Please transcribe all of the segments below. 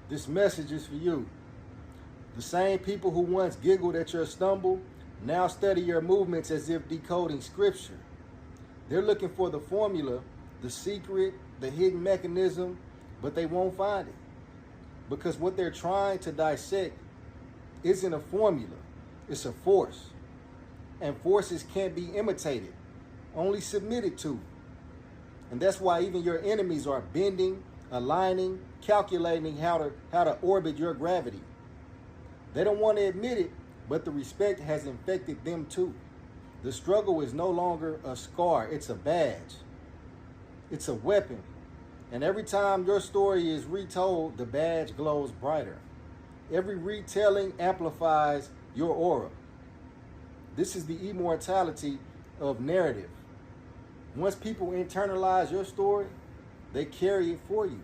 This message is for you. The same people who once giggled at your stumble now study your movements as if decoding scripture. They're looking for the formula, the secret, the hidden mechanism, but they won't find it. Because what they're trying to dissect isn't a formula, it's a force. And forces can't be imitated, only submitted to. And that's why even your enemies are bending, aligning, calculating how to orbit your gravity. They don't want to admit it, but the respect has infected them too. The struggle is no longer a scar, it's a badge. It's a weapon. And every time your story is retold, the badge glows brighter. Every retelling amplifies your aura. This is the immortality of narrative. Once people internalize your story, they carry it for you.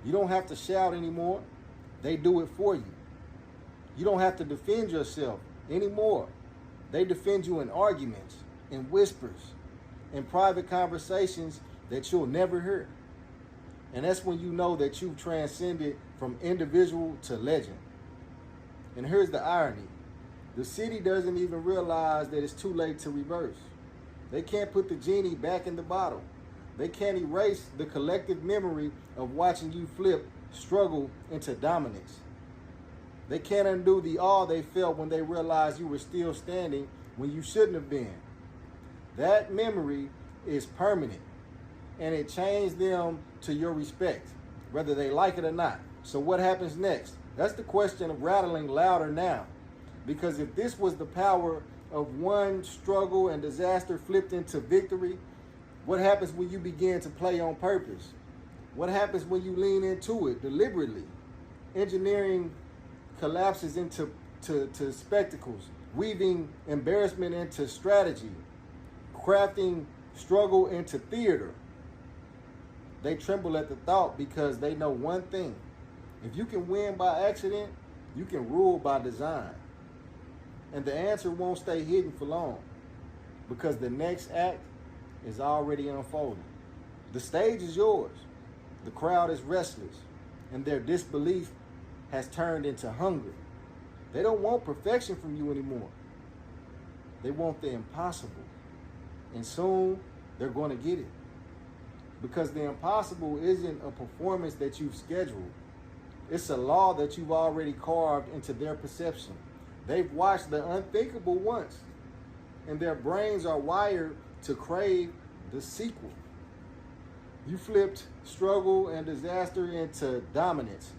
You don't have to shout anymore. They do it for you. You don't have to defend yourself anymore. They defend you in arguments, in whispers, in private conversations that you'll never hear. And that's when you know that you've transcended from individual to legend. And here's the irony. The city doesn't even realize that it's too late to reverse. They can't put the genie back in the bottle. They can't erase the collective memory of watching you flip struggle into dominance. They can't undo the awe they felt when they realized you were still standing when you shouldn't have been. That memory is permanent, and it changed them to your respect, whether they like it or not. So what happens next? That's the question of rattling louder now. Because if this was the power of one struggle and disaster flipped into victory, what happens when you begin to play on purpose? What happens when you lean into it deliberately? Engineering collapses into spectacles, weaving embarrassment into strategy, crafting struggle into theater. They tremble at the thought because they know one thing. If you can win by accident, you can rule by design. And the answer won't stay hidden for long because the next act is already unfolding. The stage is yours. The crowd is restless, and their disbelief has turned into hunger. They don't want perfection from you anymore. They want the impossible. And soon they're going to get it. Because the impossible isn't a performance that you've scheduled. It's a law that you've already carved into their perception. They've watched the unthinkable once, and their brains are wired to crave the sequel. You flipped struggle and disaster into dominance.